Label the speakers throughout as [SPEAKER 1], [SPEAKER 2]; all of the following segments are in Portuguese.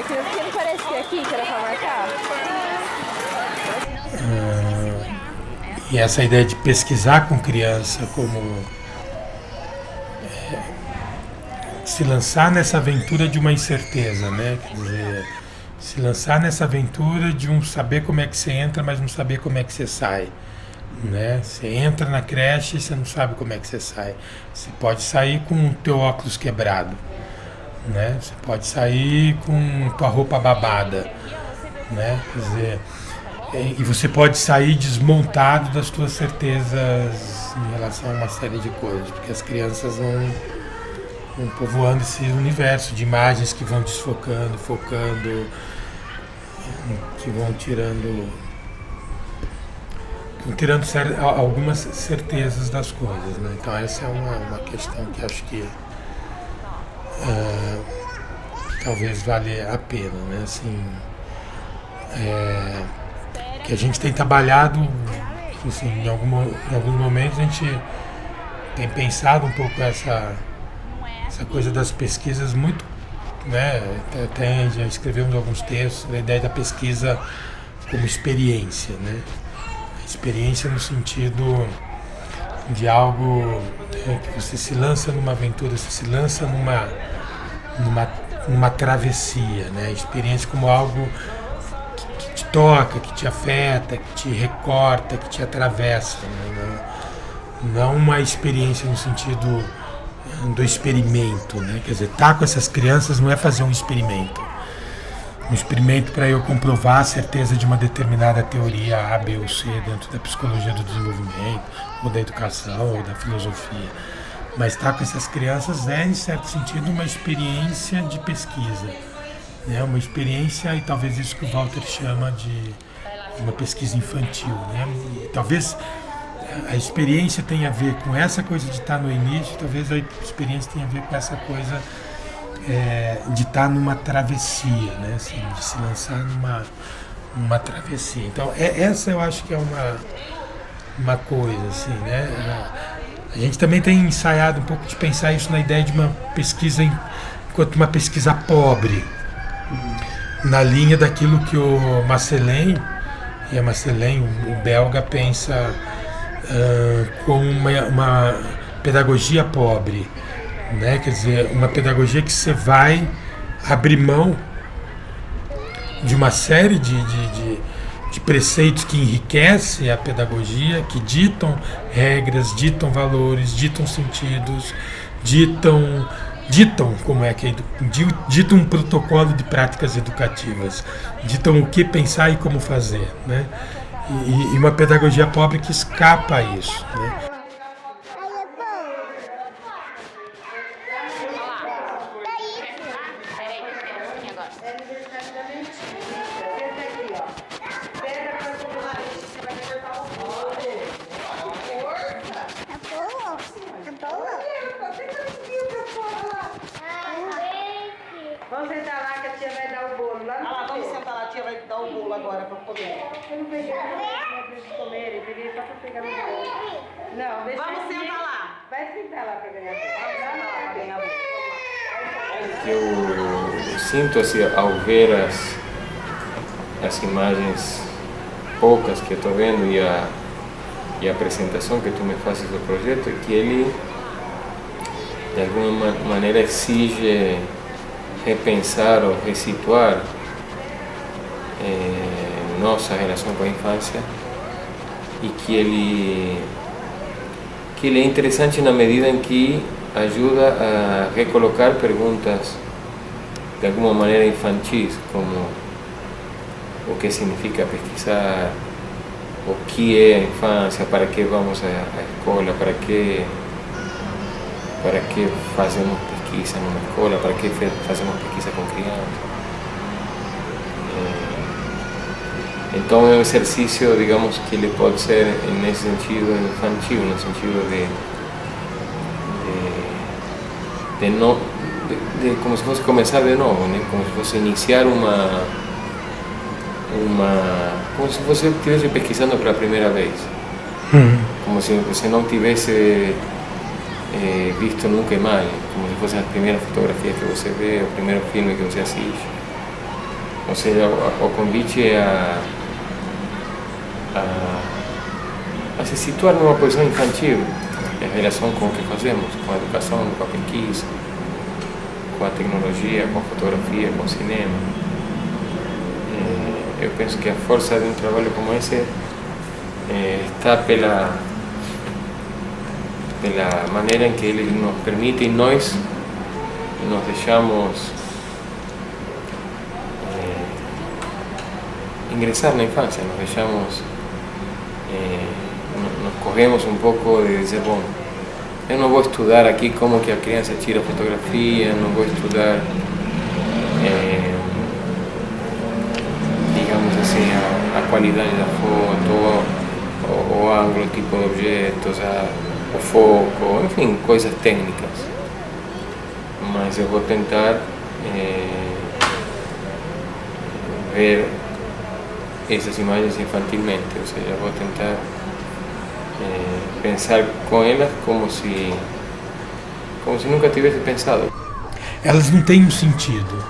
[SPEAKER 1] que não parece que é aqui que era para marcar?
[SPEAKER 2] E essa ideia de pesquisar com criança, como se lançar nessa aventura de uma incerteza, né? Quer dizer, se lançar nessa aventura de um saber como é que você entra, mas não saber como é que você sai. Né? Você entra na creche e você não sabe como é que você sai. Você pode sair com o teu óculos quebrado, né? Você pode sair com tua roupa babada, né? Quer dizer, e você pode sair desmontado das tuas certezas em relação a uma série de coisas, porque as crianças vão povoando esse universo de imagens que vão desfocando, focando, que vão tirando algumas certezas das coisas, né? Então essa é uma questão que acho que talvez valha a pena, né? Assim, que a gente tem trabalhado, assim, em alguns momentos a gente tem pensado um pouco essa coisa das pesquisas muito, né? Até já escrevemos alguns textos, a ideia da pesquisa como experiência, né? Experiência no sentido de algo que você se lança numa aventura, você se lança numa travessia, né? Experiência como algo que te toca, que te afeta, que te recorta, que te atravessa, né? Não uma experiência no sentido do experimento, né? Quer dizer, estar com essas crianças não é fazer um experimento para eu comprovar a certeza de uma determinada teoria A, B ou C dentro da psicologia do desenvolvimento, ou da educação, ou da filosofia. Mas estar com essas crianças é, em certo sentido, uma experiência de pesquisa, né? Uma experiência, e talvez isso que o Walter chama de uma pesquisa infantil, né? E talvez a experiência tenha a ver com essa coisa de estar no início, talvez a experiência tenha a ver com essa coisa de estar numa travessia, né? Assim, de se lançar numa travessia. Então, essa eu acho que é uma coisa, assim, né? A gente também tem ensaiado um pouco de pensar isso na ideia de uma pesquisa enquanto uma pesquisa pobre, na linha daquilo que o Marcellin, o belga, pensa como uma pedagogia pobre, né? Quer dizer, uma pedagogia que você vai abrir mão de uma série de preceitos que enriquecem a pedagogia, que ditam regras, ditam valores, ditam sentidos, ditam como é que ditam um protocolo de práticas educativas, ditam o que pensar e como fazer, né? E uma pedagogia pobre que escapa a isso, né?
[SPEAKER 3] Vamos sentar lá que a tia vai dar o bolo lá. Ah lá, vamos sentar lá, a tia vai dar o bolo agora para comer. Eu não peguei para comer, eu peguei só para pegar no bolo. Não, deixa. Vamos sentar lá. Vai sentar lá para ganhar bolo. Vamos sentar lá para ganhar bolo.
[SPEAKER 4] Eu sinto assim, ao ver as imagens poucas que eu estou vendo e a apresentação que tu me fazes do projeto, é que ele de alguma maneira exige repensar ou resituar nossa relação com a infância, e que ele é interessante na medida em que ajuda a recolocar perguntas de alguma maneira infantis, como o que significa pesquisar, o que é a infância, para que vamos à escola, para que fazemos pesquisa numa escola, para que fazemos pesquisa com crianças. Então é um exercício, digamos, que ele pode ser nesse sentido infantil, no sentido de como se fosse começar de novo, né? Como se fosse iniciar como se você estivesse pesquisando pela primeira vez, como se você não tivesse visto nunca mais, como se fossem as primeiras fotografias que você vê, o primeiro filme que você assiste. Ou seja, o convite é a se situar numa posição infantil em relação com o que fazemos, com a educação, com a pesquisa, com a tecnologia, com a fotografia, com o cinema. Eu penso que a força de um trabalho como esse está pela maneira em que ele nos permite, e nós nos deixamos ingressar na infância, nos deixamos, nos corremos um pouco de dizer, bom, eu não vou estudar aqui como que a criança tira fotografia, não vou estudar, digamos assim, a qualidade da foto, o ângulo, o tipo de objetos, o foco, enfim, coisas técnicas. Mas eu vou tentar ver essas imagens infantilmente, ou seja, vou tentar pensar com elas como se nunca tivesse pensado.
[SPEAKER 2] Elas não têm um sentido,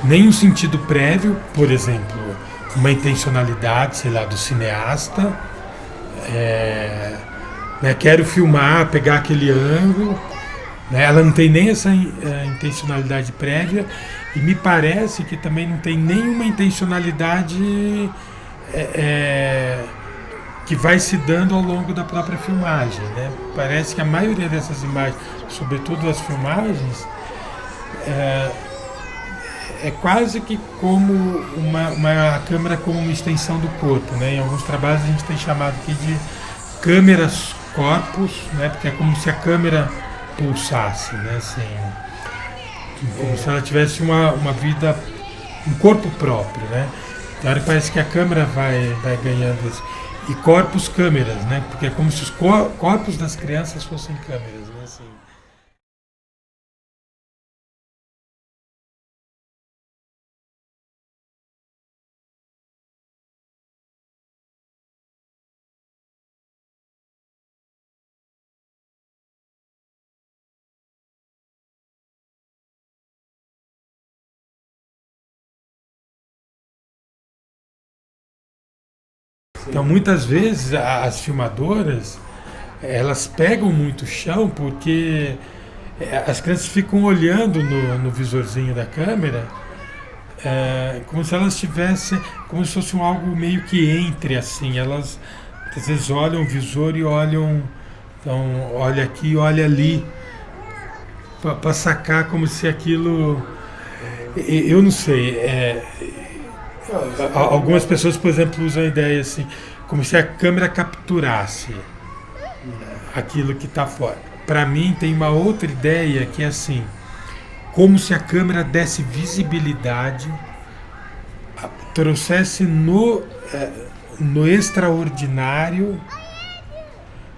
[SPEAKER 2] nem um sentido prévio, por exemplo, uma intencionalidade, sei lá, do cineasta, né, quero filmar, pegar aquele ângulo, né, ela não tem nem essa intencionalidade prévia, e me parece que também não tem nenhuma intencionalidade que vai se dando ao longo da própria filmagem, né? Parece que a maioria dessas imagens, sobretudo as filmagens, é quase que como uma câmera como uma extensão do corpo, né? Em alguns trabalhos a gente tem chamado aqui de câmeras corpus, né? Porque é como se a câmera pulsasse, né? Assim, como se ela tivesse uma vida, um corpo próprio, né? Então parece que a câmera vai ganhando isso. E corpos câmeras, né? Porque é como se os corpos das crianças fossem câmeras, né? Assim. Então, muitas vezes, as filmadoras, elas pegam muito o chão porque as crianças ficam olhando no visorzinho da câmera, como se elas tivessem, como se fosse algo meio que entre, assim. Elas, às vezes, olham o visor e olham, então, olha aqui, olha ali, para sacar como se aquilo... Eu não sei, algumas pessoas, por exemplo, usam a ideia assim, como se a câmera capturasse aquilo que está fora. Para mim tem uma outra ideia que é assim, como se a câmera desse visibilidade, trouxesse no extraordinário,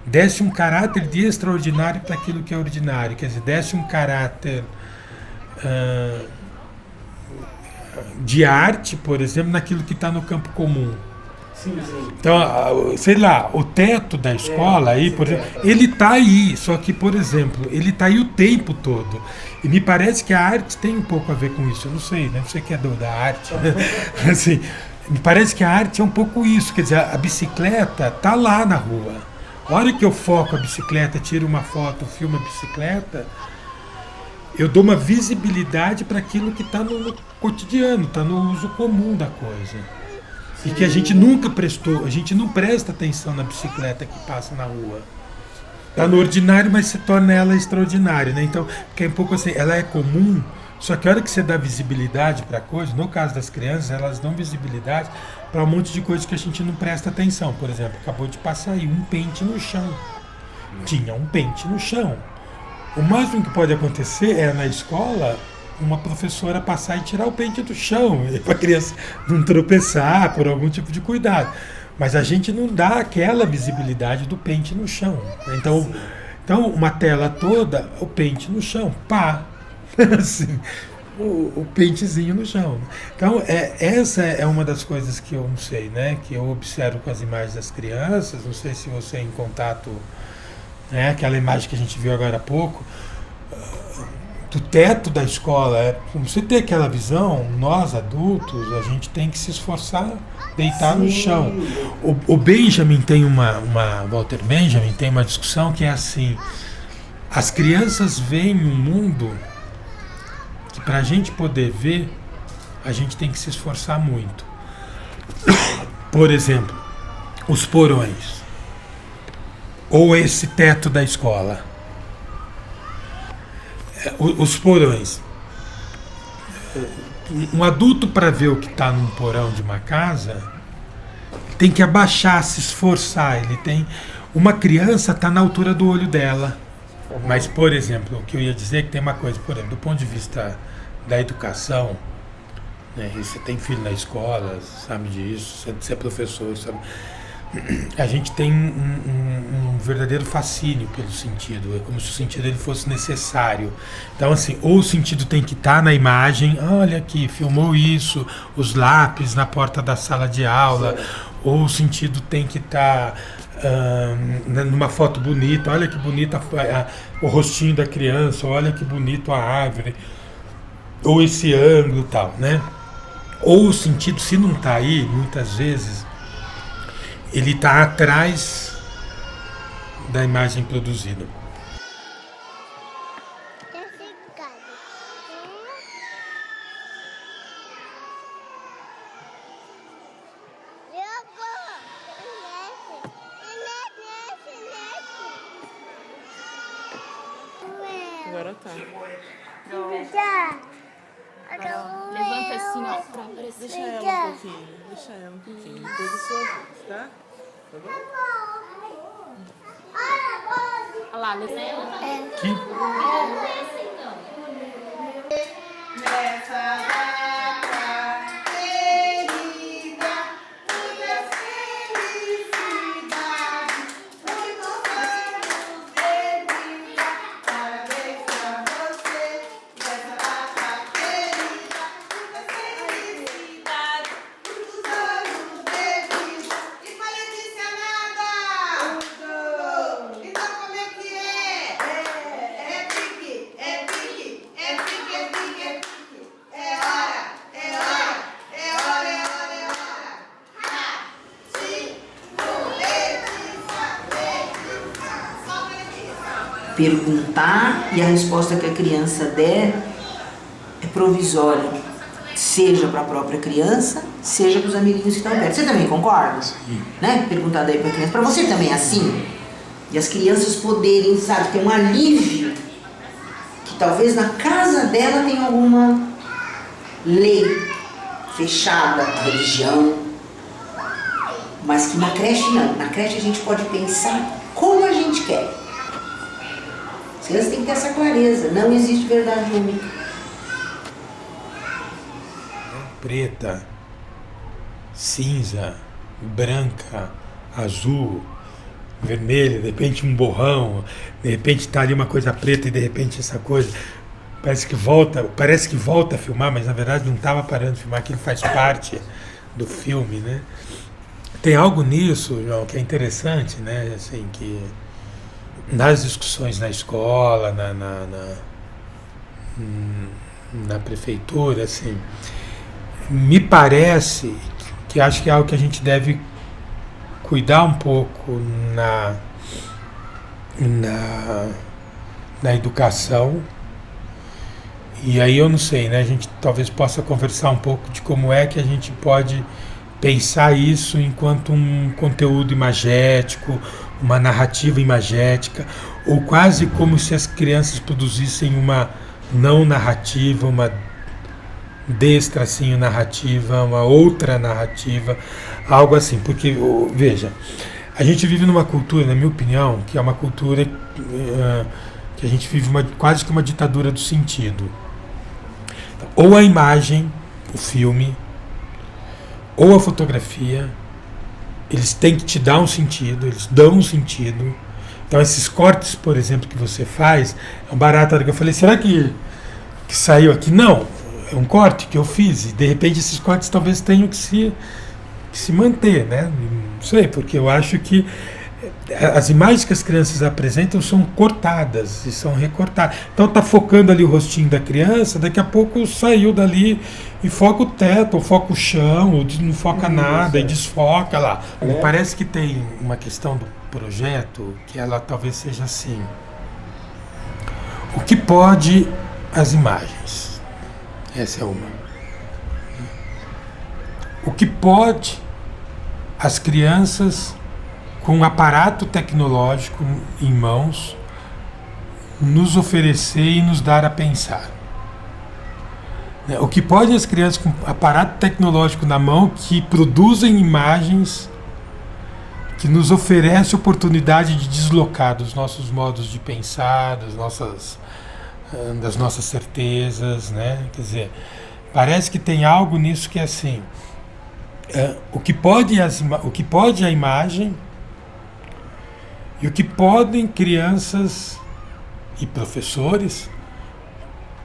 [SPEAKER 2] desse um caráter de extraordinário para aquilo que é ordinário, quer dizer, desse um caráter de arte, por exemplo, naquilo que está no campo comum.
[SPEAKER 5] Sim, sim.
[SPEAKER 2] Então, sei lá, o teto da escola aí, por exemplo, ele está aí, só que, por exemplo, ele está aí o tempo todo. E me parece que a arte tem um pouco a ver com isso. Eu não sei, né? Você que é da arte, né? Assim, me parece que a arte é um pouco isso, quer dizer, a bicicleta está lá na rua. A hora que eu foco a bicicleta, tiro uma foto, filmo a bicicleta, eu dou uma visibilidade para aquilo que está no cotidiano, está no uso comum da coisa. E que a gente nunca prestou, a gente não presta atenção na bicicleta que passa na rua. Está no ordinário, mas se torna ela extraordinária, né? Então, porque é um pouco assim, ela é comum, só que a hora que você dá visibilidade para a coisa, no caso das crianças, elas dão visibilidade para um monte de coisas que a gente não presta atenção. Por exemplo, acabou de passar aí um pente no chão. Tinha um pente no chão. O máximo que pode acontecer é na escola uma professora passar e tirar o pente do chão, para a criança não tropeçar, por algum tipo de cuidado. Mas a gente não dá aquela visibilidade do pente no chão. Então uma tela toda, o pente no chão, pá, assim, o pentezinho no chão. Então essa é uma das coisas que eu não sei, né, que eu observo com as imagens das crianças. Não sei se você é em contato, né, aquela imagem que a gente viu agora há pouco. do teto da escola. Para você ter aquela visão, nós adultos, a gente tem que se esforçar, deitar no chão. O Benjamin tem Walter Benjamin tem uma discussão que é assim: as crianças veem um mundo que, para a gente poder ver, a gente tem que se esforçar muito. Por exemplo, os porões, ou esse teto da escola. Os porões. Um adulto, para ver o que está num porão de uma casa, tem que abaixar, se esforçar. Uma criança está na altura do olho dela. Mas, por exemplo, o que eu ia dizer é que tem uma coisa, por exemplo, do ponto de vista da educação, né, e você tem filho na escola, sabe disso, você é professor, sabe? A gente tem um verdadeiro fascínio pelo sentido, é como se o sentido ele fosse necessário. Então, assim, ou o sentido tem que estar na imagem, olha aqui, filmou isso, os lápis na porta da sala de aula, ou o sentido tem que estar numa foto bonita, olha que bonita o rostinho da criança, olha que bonito a árvore, ou esse ângulo e tal, né? Ou o sentido, se não está aí, muitas vezes, ele está atrás da imagem produzida.
[SPEAKER 1] Agora tá. Levanta assim, ó, pra aparecer.
[SPEAKER 3] Deixa ela um pouquinho. Depois a sua vez, tá? Tá bom?
[SPEAKER 1] Olha lá, levanta.
[SPEAKER 2] Aqui.
[SPEAKER 3] Nessa data querida, muitas felicidades, muitos anos de vida. Parabéns pra você, nessa data querida, muitas felicidades, muitos anos de vida. E pra Letícia nada! Então como é que é? É pique, é pique, é pique, é pique, é pique. É hora, é hora, é hora, é hora, é hora. Só pra Letícia.
[SPEAKER 5] Perguntar e a resposta que a criança der é provisória, seja para a própria criança, seja para os amiguinhos que estão perto. Você também concorda?
[SPEAKER 2] Sim.
[SPEAKER 5] Né? Perguntar daí para a criança. Para você também é assim? E as crianças poderem, sabe, ter um alívio que talvez na casa dela tenha alguma lei fechada, religião, mas que na creche não. Na creche a gente pode pensar como a gente quer. As crianças têm que ter essa clareza. Não existe verdade única.
[SPEAKER 2] Preta, cinza, branca, azul, vermelha, de repente um borrão, de repente está ali uma coisa preta e de repente essa coisa parece que volta a filmar, mas na verdade não estava parando de filmar, aquilo faz parte do filme, né? Tem algo nisso, João, que é interessante, né? Assim, que nas discussões na escola, na prefeitura, assim, me parece que acho que é algo que a gente deve cuidar um pouco na educação. E aí eu não sei, né? A gente talvez possa conversar um pouco de como é que a gente pode pensar isso enquanto um conteúdo imagético, uma narrativa imagética, ou quase como se as crianças produzissem uma não narrativa, uma destracinho narrativa, uma outra narrativa, algo assim. Porque, veja, a gente vive numa cultura, na minha opinião, que é uma cultura que a gente vive quase que uma ditadura do sentido. Ou a imagem, o filme, ou a fotografia, eles têm que te dar um sentido, eles dão um sentido. Então esses cortes, por exemplo, que você faz, é um barato que eu falei, será que saiu aqui? Não, é um corte que eu fiz, e de repente esses cortes talvez tenham que se manter, né? Não sei, porque eu acho que as imagens que as crianças apresentam são cortadas e são recortadas. Então tá focando ali o rostinho da criança, daqui a pouco saiu dali e foca o teto, ou foca o chão, ou não foca nada e desfoca lá. Me parece que tem uma questão do projeto que ela talvez seja assim: o que pode as imagens? Essa é uma. O que pode as crianças com um aparato tecnológico em mãos nos oferecer e nos dar a pensar? O que pode as crianças com aparato tecnológico na mão que produzem imagens que nos oferece oportunidade de deslocar dos nossos modos de pensar, das nossas certezas, né? Quer dizer, parece que tem algo nisso que é assim, o que pode a imagem e o que podem crianças e professores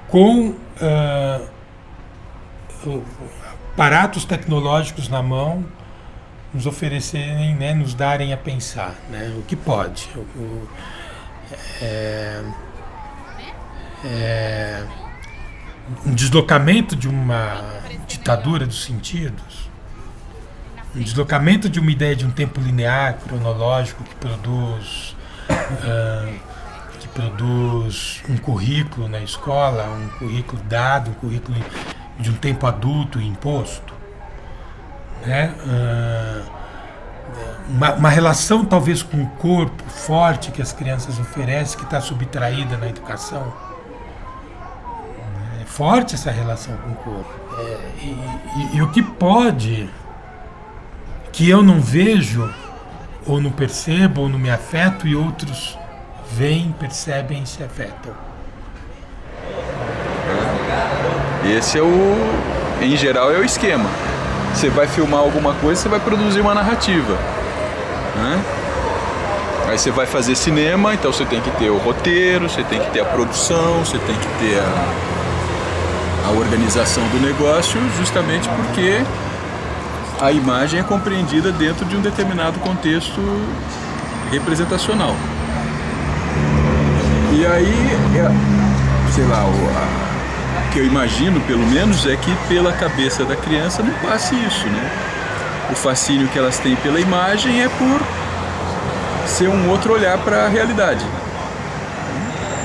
[SPEAKER 2] com aparatos tecnológicos na mão nos oferecerem, né, nos darem a pensar, né, o que pode. Um deslocamento de uma ditadura dos sentidos, um deslocamento de uma ideia de um tempo linear, cronológico, que produz um currículo na escola, um currículo dado, um currículo de um tempo adulto e imposto, né? Uma relação talvez com o corpo forte que as crianças oferecem, que está subtraída na educação. É forte essa relação com o corpo. E o que pode, que eu não vejo, ou não percebo, ou não me afeto, e outros veem, percebem e se afetam.
[SPEAKER 6] Esse em geral, é o esquema. Você vai filmar alguma coisa, você vai produzir uma narrativa, né? Aí você vai fazer cinema, então você tem que ter o roteiro, você tem que ter a produção, você tem que ter a organização do negócio, justamente porque a imagem é compreendida dentro de um determinado contexto representacional. E aí, sei lá, o que eu imagino, pelo menos, é que pela cabeça da criança não passe isso, né? O fascínio que elas têm pela imagem é por ser um outro olhar para a realidade.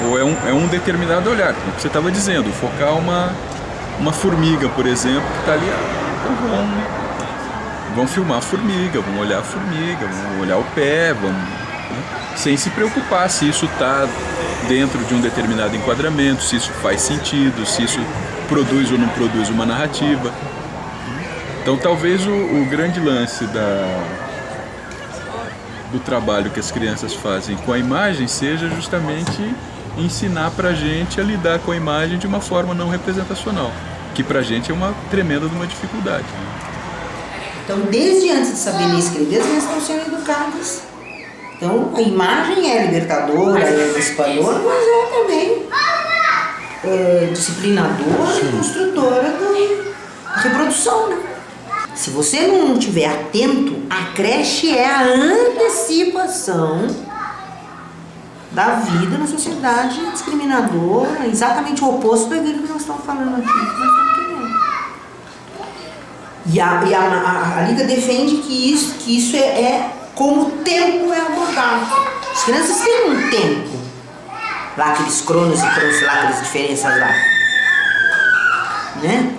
[SPEAKER 6] Ou é um determinado olhar, como você estava dizendo, focar uma formiga, por exemplo, que está ali, então vão filmar a formiga, vão olhar a formiga, vão olhar o pé, sem se preocupar se isso está dentro de um determinado enquadramento, se isso faz sentido, se isso produz ou não produz uma narrativa. Então talvez o grande lance do trabalho que as crianças fazem com a imagem seja justamente ensinar pra gente a lidar com a imagem de uma forma não representacional, que pra gente é uma tremenda de uma dificuldade.
[SPEAKER 5] Então, desde antes de saber ler e escrever, as crianças estão sendo educadas. Então, a imagem é libertadora, é emancipadora, mas é também disciplinadora e construtora da reprodução, né? Se você não estiver atento, a creche é a antecipação da vida na sociedade discriminadora, exatamente o oposto daquilo que nós estamos falando aqui, que nós estamos querendo. E a Lida defende que isso é como o tempo é abordado. As crianças têm um tempo, lá aqueles cronos e cronos, lá aquelas diferenças lá, né?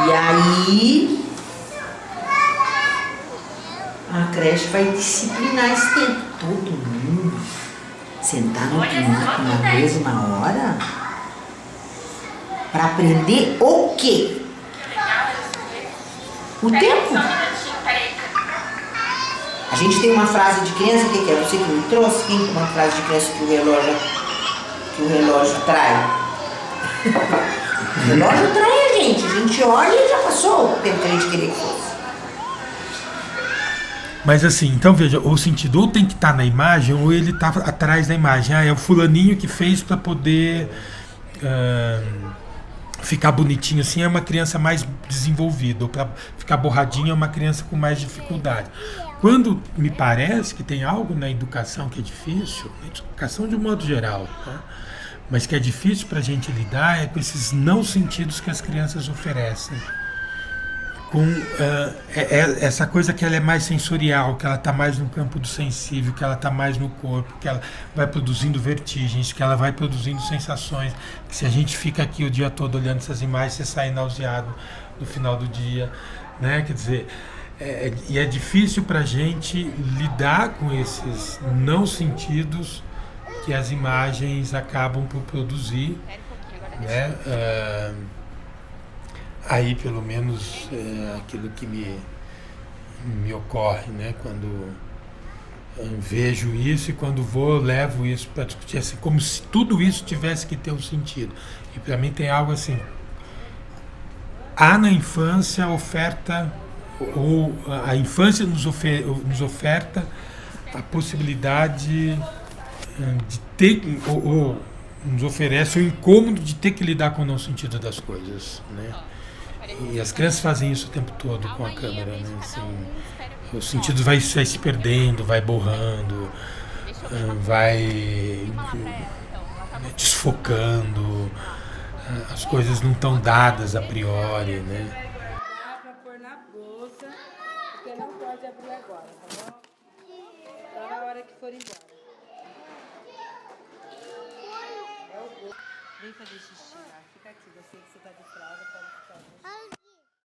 [SPEAKER 5] E aí a creche vai disciplinar esse tempo. Todo mundo sentar na mesma hora para aprender o quê? O tempo. A gente tem uma frase de criança, o que é? Você que me trouxe? Quem tem uma frase de criança que o relógio trai? O relógio trai a gente olha e já passou o tempo que a gente queria que fosse.
[SPEAKER 2] Mas assim, então veja, o sentido ou tem que estar na imagem ou ele está atrás da imagem. É o fulaninho que fez para poder ficar bonitinho assim é uma criança mais desenvolvida, ou para ficar borradinho é uma criança com mais dificuldade. Quando me parece que tem algo na educação que é difícil, na educação de um modo geral, tá? Mas que é difícil para a gente lidar é com esses não sentidos que as crianças oferecem. Com essa coisa que ela é mais sensorial, que ela está mais no campo do sensível, que ela está mais no corpo, que ela vai produzindo vertigens, que ela vai produzindo sensações, que se a gente fica aqui o dia todo olhando essas imagens, você sai nauseado no final do dia, né? Quer dizer, e é difícil para a gente lidar com esses não sentidos que as imagens acabam por produzir, né? Aí, pelo menos, aquilo que me ocorre, né? Quando vejo isso e quando vou, levo isso para discutir, assim, como se tudo isso tivesse que ter um sentido. E para mim tem algo assim, há na infância oferta, ou a infância nos oferta a possibilidade de ter, ou nos oferece o incômodo de ter que lidar com o não sentido das coisas, né? E as crianças fazem isso o tempo todo com a câmera, né? Assim, o sentido vai se perdendo, vai borrando, vai desfocando, as coisas não estão dadas a priori, né?
[SPEAKER 3] Dá pra pôr na bolsa, porque não pode abrir agora, tá bom? Só na hora que for embora. Vem fazer xixi, fica aqui, você que você tá de fralda, pode ficar.